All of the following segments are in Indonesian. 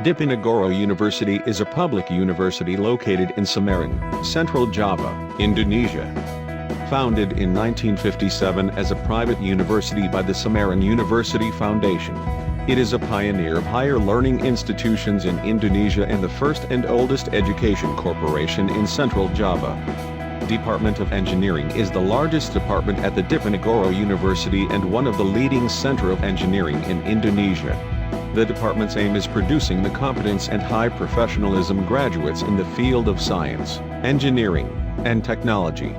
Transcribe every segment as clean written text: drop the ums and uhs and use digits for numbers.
Diponegoro University is a public university located in Semarang, Central Java, Indonesia. Founded in 1957 as a private university by the Semarang University Foundation. It is a pioneer of higher learning institutions in Indonesia and the first and oldest education corporation in Central Java. Department of Engineering is the largest department at the Diponegoro University and one of the leading center of engineering in Indonesia. The department's aim is producing the competence and high professionalism graduates in the field of science, engineering, and technology.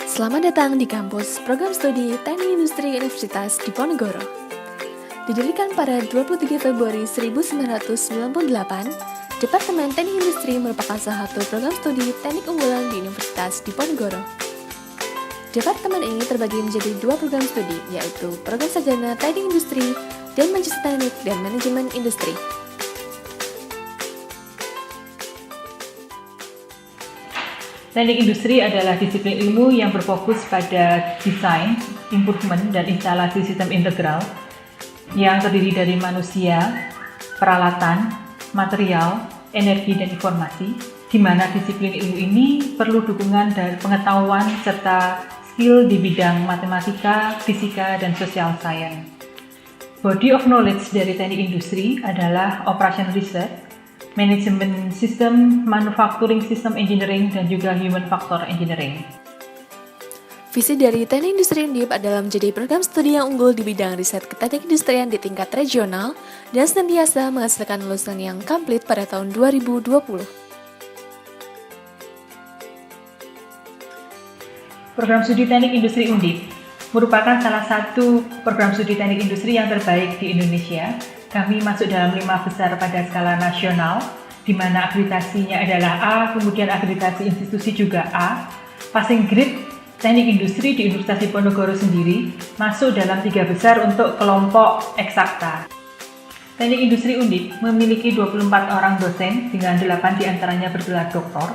Selamat datang di kampus Program Studi Teknik Industri Universitas Diponegoro. Didirikan pada 23 Februari 1998, Departemen Teknik Industri merupakan salah satu program studi teknik unggulan di Universitas Diponegoro. Departemen ini terbagi menjadi dua program studi, yaitu Program Sarjana Teknik Industri dan Magister Teknik dan Manajemen Industri. Teknik industri adalah disiplin ilmu yang berfokus pada desain, improvement, dan instalasi sistem integral yang terdiri dari manusia, peralatan, material, energi, dan informasi, di mana disiplin ilmu ini perlu dukungan dari pengetahuan serta skill di bidang matematika, fisika, dan social science. Body of knowledge dari teknik industri adalah operation research, Management System, Manufacturing System Engineering, dan juga Human Factor Engineering. Visi dari Teknik Industri Undip adalah menjadi program studi yang unggul di bidang riset keteknik industrian di tingkat regional dan senantiasa menghasilkan lulusan yang komplit pada tahun 2020. Program Studi Teknik Industri Undip merupakan salah satu program studi teknik industri yang terbaik di Indonesia. Kami masuk dalam 5 besar pada skala nasional, di mana akreditasinya adalah A, kemudian akreditasi institusi juga A. Passing grade teknik industri di Universitas Diponegoro sendiri masuk dalam 3 besar untuk kelompok eksakta. Teknik Industri Undip memiliki 24 orang dosen dengan 8 diantaranya bergelar doktor.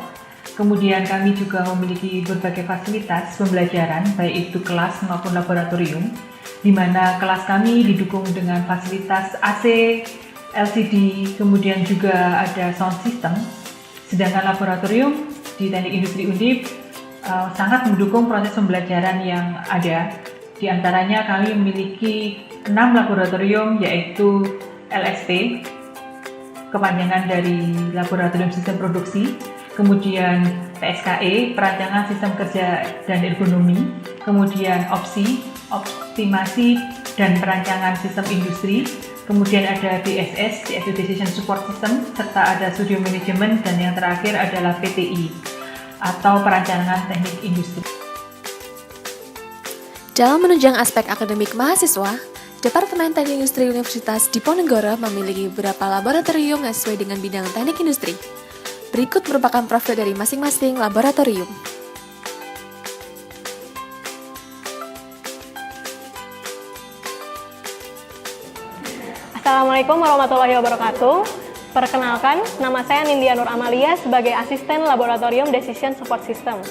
Kemudian kami juga memiliki berbagai fasilitas pembelajaran, baik itu kelas maupun laboratorium, di mana kelas kami didukung dengan fasilitas AC, LCD, kemudian juga ada sound system. Sedangkan laboratorium di Teknik Industri Undip sangat mendukung proses pembelajaran yang ada. Di antaranya kami memiliki 6 laboratorium, yaitu LSP, kepanjangan dari Laboratorium Sistem Produksi, kemudian PSKE, Perancangan Sistem Kerja dan Ergonomi, kemudian Optimasi dan Perancangan Sistem Industri, kemudian ada DSS, yaitu Decision Support System, serta ada Studio Management, dan yang terakhir adalah PTI, atau Perancangan Teknik Industri. Dalam menunjang aspek akademik mahasiswa, Departemen Teknik Industri Universitas Diponegoro memiliki beberapa laboratorium yang sesuai dengan bidang teknik industri. Berikut merupakan profil dari masing-masing laboratorium. Assalamualaikum warahmatullahi wabarakatuh. Perkenalkan, nama saya Nindya Nur Amalia sebagai Asisten Laboratorium Decision Support System.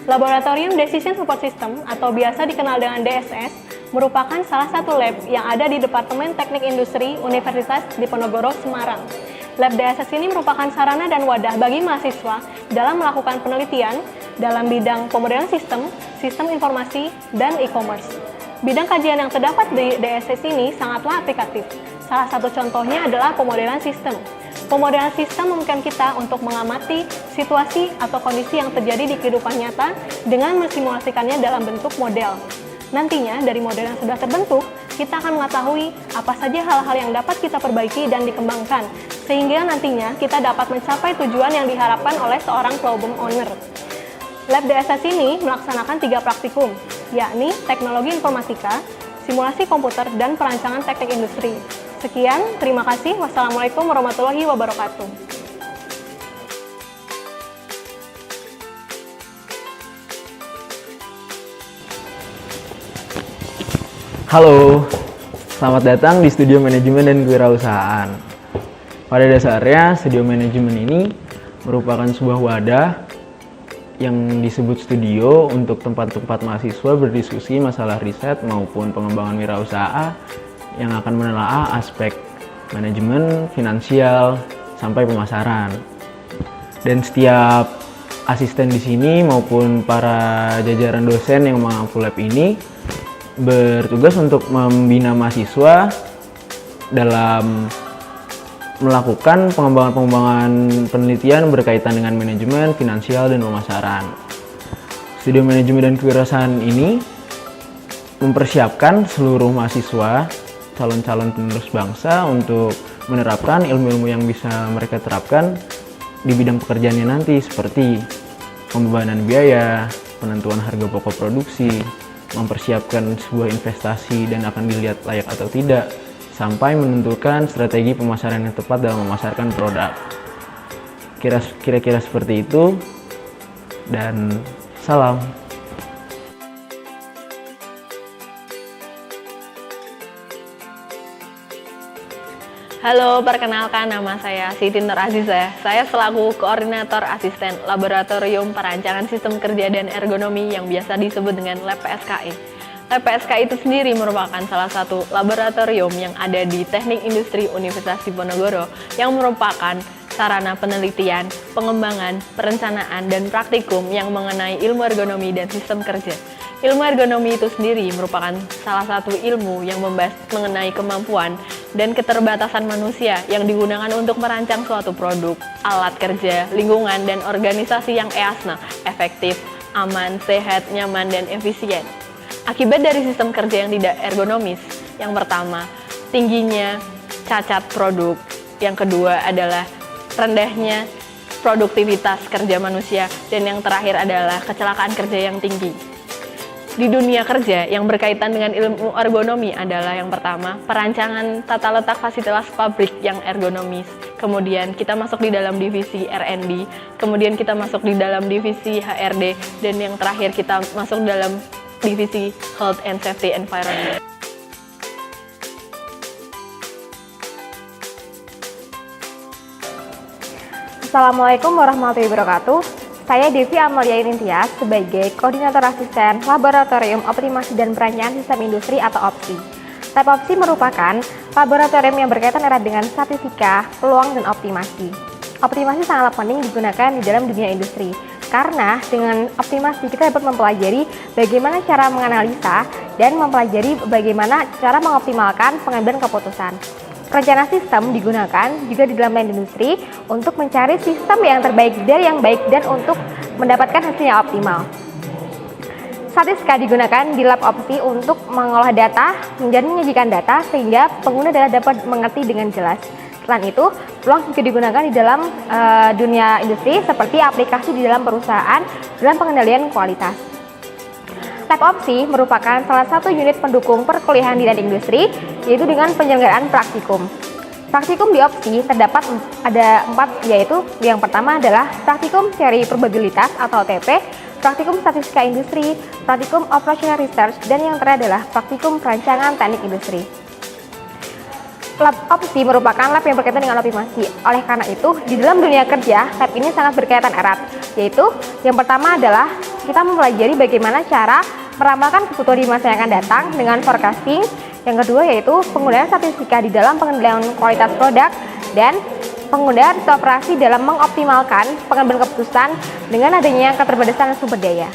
Laboratorium Decision Support System atau biasa dikenal dengan DSS merupakan salah satu lab yang ada di Departemen Teknik Industri Universitas Diponegoro, Semarang. Lab DSS ini merupakan sarana dan wadah bagi mahasiswa dalam melakukan penelitian dalam bidang pemodelan sistem, sistem informasi, dan e-commerce. Bidang kajian yang terdapat di DSS ini sangatlah aplikatif. Salah satu contohnya adalah pemodelan sistem. Pemodelan sistem memungkinkan kita untuk mengamati situasi atau kondisi yang terjadi di kehidupan nyata dengan mensimulasikannya dalam bentuk model. Nantinya, dari model yang sudah terbentuk, kita akan mengetahui apa saja hal-hal yang dapat kita perbaiki dan dikembangkan, sehingga nantinya kita dapat mencapai tujuan yang diharapkan oleh seorang problem owner. Lab DSS ini melaksanakan 3 praktikum, yakni teknologi informatika, simulasi komputer, dan perancangan teknik industri. Sekian, terima kasih. Wassalamualaikum warahmatullahi wabarakatuh. Halo, selamat datang di Studio Manajemen dan Kewirausahaan. Pada dasarnya, Studio Manajemen ini merupakan sebuah wadah yang disebut studio untuk tempat-tempat mahasiswa berdiskusi masalah riset maupun pengembangan wirausaha yang akan menelaah aspek manajemen, finansial, sampai pemasaran. Dan setiap asisten di sini maupun para jajaran dosen yang mengampu lab ini bertugas untuk membina mahasiswa dalam melakukan pengembangan penelitian berkaitan dengan manajemen, finansial, dan pemasaran. Studio manajemen dan kewirausahaan ini mempersiapkan seluruh mahasiswa, calon-calon penerus bangsa untuk menerapkan ilmu-ilmu yang bisa mereka terapkan di bidang pekerjaannya nanti, seperti pembebanan biaya, penentuan harga pokok produksi, mempersiapkan sebuah investasi dan akan dilihat layak atau tidak, sampai menentukan strategi pemasaran yang tepat dalam memasarkan produk. Kira-kira seperti itu, dan salam. Halo, perkenalkan nama saya Siti Nur Azizah. Saya selaku Koordinator Asisten Laboratorium Perancangan Sistem Kerja dan Ergonomi yang biasa disebut dengan Lab PSKI. Lab PSKI itu sendiri merupakan salah satu laboratorium yang ada di Teknik Industri Universitas Diponegoro yang merupakan sarana penelitian, pengembangan, perencanaan, dan praktikum yang mengenai ilmu ergonomi dan sistem kerja. Ilmu ergonomi itu sendiri merupakan salah satu ilmu yang membahas mengenai kemampuan dan keterbatasan manusia yang digunakan untuk merancang suatu produk, alat kerja, lingkungan, dan organisasi yang efektif, aman, sehat, nyaman, dan efisien. Akibat dari sistem kerja yang tidak ergonomis, yang pertama, tingginya cacat produk. Yang kedua adalah rendahnya produktivitas kerja manusia. Dan yang terakhir adalah kecelakaan kerja yang tinggi. Di dunia kerja yang berkaitan dengan ilmu ergonomi adalah yang pertama, perancangan tata letak fasilitas pabrik yang ergonomis. Kemudian kita masuk di dalam divisi R&D, kemudian kita masuk di dalam divisi HRD, dan yang terakhir kita masuk dalam divisi Health and Safety Environment. Assalamualaikum warahmatullahi wabarakatuh. Saya Devi Amalia Nintias sebagai Koordinator Asisten Laboratorium Optimasi dan Perancangan Sistem Industri atau OPSI. Lab OPSI merupakan laboratorium yang berkaitan erat dengan statistika, peluang, dan optimasi. Optimasi sangatlah penting digunakan di dalam dunia industri. Karena dengan optimasi kita dapat mempelajari bagaimana cara menganalisa dan mempelajari bagaimana cara mengoptimalkan pengambilan keputusan. Perencanaan sistem digunakan juga di dalam industri untuk mencari sistem yang terbaik dari yang baik dan untuk mendapatkan hasilnya optimal. Statistika digunakan di lab OPSI untuk mengolah data dan menyajikan data sehingga pengguna dapat mengerti dengan jelas. Selain itu, peluang juga digunakan di dalam dunia industri seperti aplikasi di dalam perusahaan dalam pengendalian kualitas. Lab OPSI merupakan salah satu unit pendukung perkuliahan di teknik industri, yaitu dengan penyelenggaraan praktikum. Praktikum di OPSI terdapat ada 4, yaitu yang pertama adalah praktikum teori probabilitas atau OTP, praktikum statistika industri, praktikum operational research, dan yang terakhir adalah praktikum perancangan teknik industri. Lab OPSI merupakan lab yang berkaitan dengan optimasi. Oleh karena itu, di dalam dunia kerja, lab ini sangat berkaitan erat. Yaitu, yang pertama adalah kita mempelajari bagaimana cara meramalkan kebutuhan di masa yang akan datang dengan forecasting. Yang kedua yaitu penggunaan statistika di dalam pengendalian kualitas produk dan penggunaan operasi dalam mengoptimalkan pengambilan keputusan dengan adanya keterbatasan sumber daya.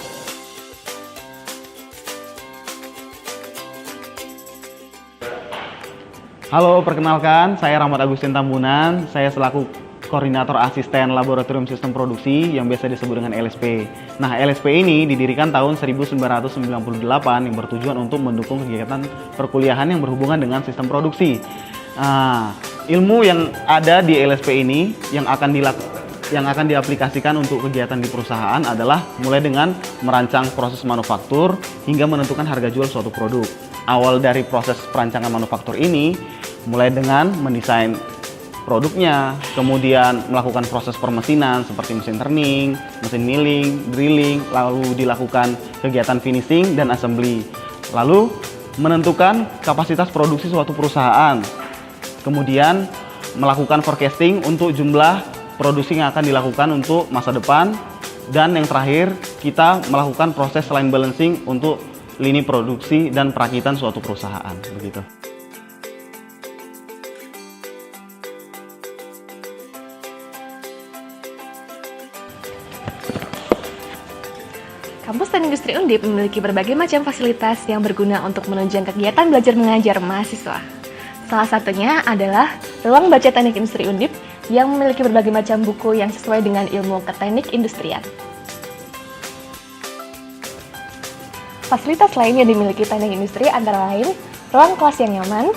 Halo, perkenalkan, saya Rahmat Agustin Tambunan. Saya selaku Koordinator Asisten Laboratorium Sistem Produksi yang biasa disebut dengan LSP. Nah, LSP ini didirikan tahun 1998 yang bertujuan untuk mendukung kegiatan perkuliahan yang berhubungan dengan sistem produksi. Ilmu yang ada di LSP ini yang akan diaplikasikan untuk kegiatan di perusahaan adalah mulai dengan merancang proses manufaktur hingga menentukan harga jual suatu produk. Awal dari proses perancangan manufaktur ini mulai dengan mendesain produknya, kemudian melakukan proses permesinan seperti mesin turning, mesin milling, drilling, lalu dilakukan kegiatan finishing dan assembly. Lalu menentukan kapasitas produksi suatu perusahaan. Kemudian melakukan forecasting untuk jumlah produksi yang akan dilakukan untuk masa depan. Dan yang terakhir, kita melakukan proses line balancing untuk lini produksi dan perakitan suatu perusahaan. Begitu. Kampus Teknik Industri Undip memiliki berbagai macam fasilitas yang berguna untuk menunjang kegiatan belajar mengajar mahasiswa. Salah satunya adalah ruang baca Teknik Industri Undip yang memiliki berbagai macam buku yang sesuai dengan ilmu keteknik industrian. Fasilitas lain yang dimiliki teknik industri antara lain ruang kelas yang nyaman,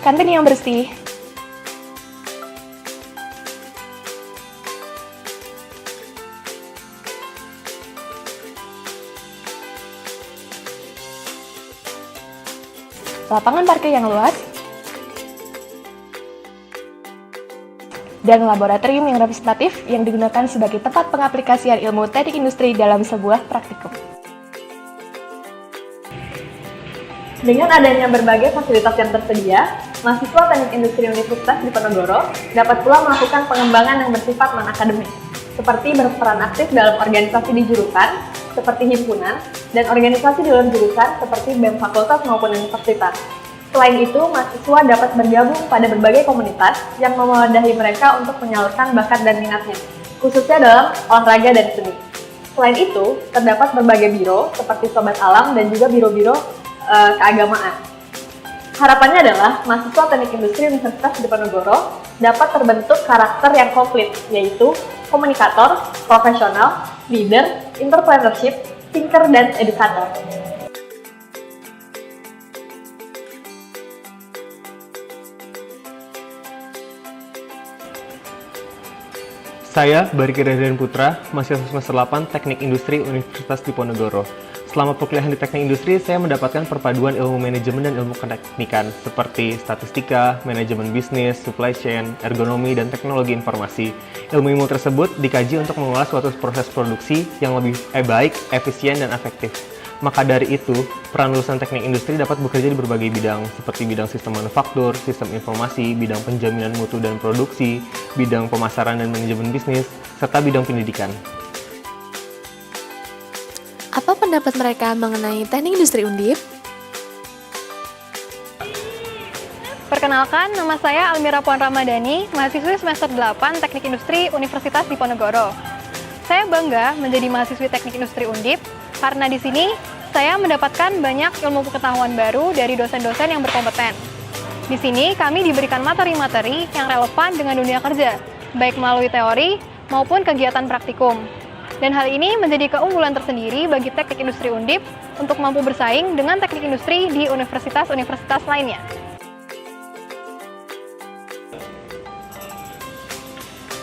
kantin yang bersih, lapangan parkir yang luas, dan laboratorium yang representatif yang digunakan sebagai tempat pengaplikasian ilmu teknik industri dalam sebuah praktikum. Dengan adanya berbagai fasilitas yang tersedia, mahasiswa Teknik Industri Universitas Diponegoro dapat pula melakukan pengembangan yang bersifat non-akademik, seperti berperan aktif dalam organisasi di jurusan, seperti himpunan, dan organisasi di luar jurusan, seperti BEM fakultas maupun universitas. Selain itu, mahasiswa dapat bergabung pada berbagai komunitas yang memadahi mereka untuk menyalurkan bakat dan minatnya, khususnya dalam olahraga dan seni. Selain itu, terdapat berbagai biro, seperti Sobat Alam dan juga biro-biro keagamaan. Harapannya adalah mahasiswa Teknik Industri Universitas Diponegoro dapat terbentuk karakter yang komplit, yaitu komunikator, profesional, leader, entrepreneurship, thinker, dan edukator. Saya Bariki Radian Putra, mahasiswa semester 8 Teknik Industri Universitas Diponegoro. Selama perkuliahan di teknik industri, saya mendapatkan perpaduan ilmu manajemen dan ilmu keteknikan seperti statistika, manajemen bisnis, supply chain, ergonomi, dan teknologi informasi. Ilmu-ilmu tersebut dikaji untuk mengolah suatu proses produksi yang lebih baik, efisien, dan efektif. Maka dari itu, peran lulusan teknik industri dapat bekerja di berbagai bidang, seperti bidang sistem manufaktur, sistem informasi, bidang penjaminan mutu dan produksi, bidang pemasaran dan manajemen bisnis, serta bidang pendidikan. Apa pendapat mereka mengenai Teknik Industri Undip? Perkenalkan, nama saya Almira Puan Ramadhani, mahasiswi semester 8 Teknik Industri Universitas Diponegoro. Saya bangga menjadi mahasiswi Teknik Industri Undip karena di sini saya mendapatkan banyak ilmu pengetahuan baru dari dosen-dosen yang berkompeten. Di sini kami diberikan materi-materi yang relevan dengan dunia kerja, baik melalui teori maupun kegiatan praktikum. Dan hal ini menjadi keunggulan tersendiri bagi Teknik Industri Undip untuk mampu bersaing dengan teknik industri di universitas-universitas lainnya.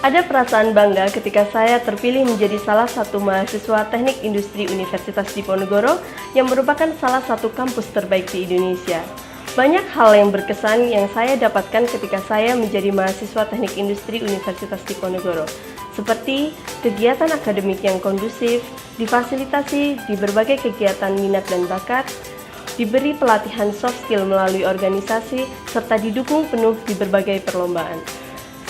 Ada perasaan bangga ketika saya terpilih menjadi salah satu mahasiswa Teknik Industri Universitas Diponegoro yang merupakan salah satu kampus terbaik di Indonesia. Banyak hal yang berkesan yang saya dapatkan ketika saya menjadi mahasiswa Teknik Industri Universitas Diponegoro, seperti kegiatan akademik yang kondusif, difasilitasi di berbagai kegiatan minat dan bakat, diberi pelatihan soft skill melalui organisasi, serta didukung penuh di berbagai perlombaan.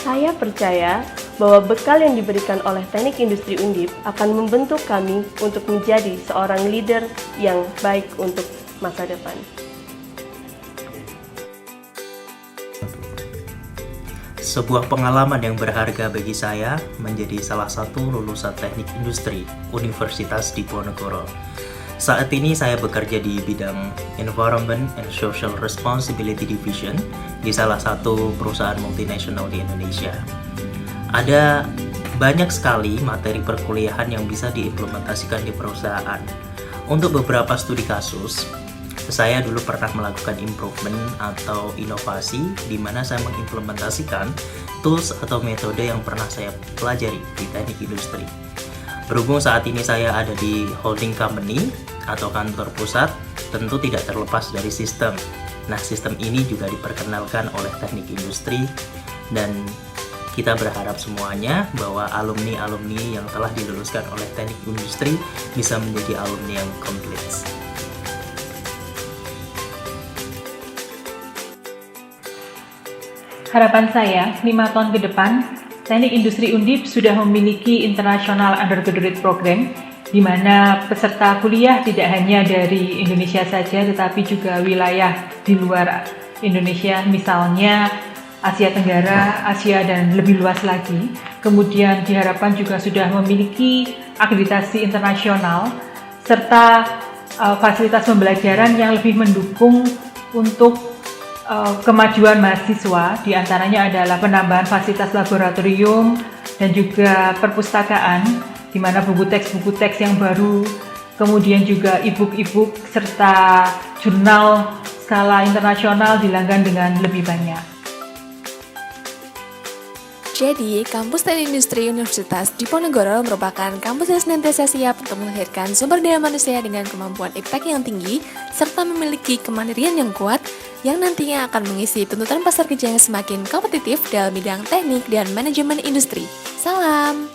Saya percaya bahwa bekal yang diberikan oleh Teknik Industri Undip akan membentuk kami untuk menjadi seorang leader yang baik untuk masa depan. Sebuah pengalaman yang berharga bagi saya menjadi salah satu lulusan Teknik Industri Universitas Diponegoro. Saat ini saya bekerja di bidang Environment and Social Responsibility Division di salah satu perusahaan multinasional di Indonesia. Ada banyak sekali materi perkuliahan yang bisa diimplementasikan di perusahaan. Untuk beberapa studi kasus, saya dulu pernah melakukan improvement atau inovasi di mana saya mengimplementasikan tools atau metode yang pernah saya pelajari di teknik industri. Berhubung saat ini saya ada di holding company atau kantor pusat, tentu tidak terlepas dari sistem. Nah, sistem ini juga diperkenalkan oleh teknik industri dan kita berharap semuanya bahwa alumni-alumni yang telah diluluskan oleh teknik industri bisa menjadi alumni yang komplit. Harapan saya, 5 tahun ke depan, Teknik Industri Undip sudah memiliki International Undergraduate Program, di mana peserta kuliah tidak hanya dari Indonesia saja, tetapi juga wilayah di luar Indonesia, misalnya Asia Tenggara, Asia, dan lebih luas lagi. Kemudian diharapkan juga sudah memiliki akreditasi internasional, serta fasilitas pembelajaran yang lebih mendukung untuk kemajuan mahasiswa, diantaranya adalah penambahan fasilitas laboratorium dan juga perpustakaan, di mana buku teks yang baru, kemudian juga e-book serta jurnal skala internasional dilanggan dengan lebih banyak. Jadi, Kampus Teknik Industri Universitas Diponegoro merupakan kampus yang senantiasa siap untuk melahirkan sumber daya manusia dengan kemampuan impact yang tinggi, serta memiliki kemandirian yang kuat, yang nantinya akan mengisi tuntutan pasar kerja yang semakin kompetitif dalam bidang teknik dan manajemen industri. Salam!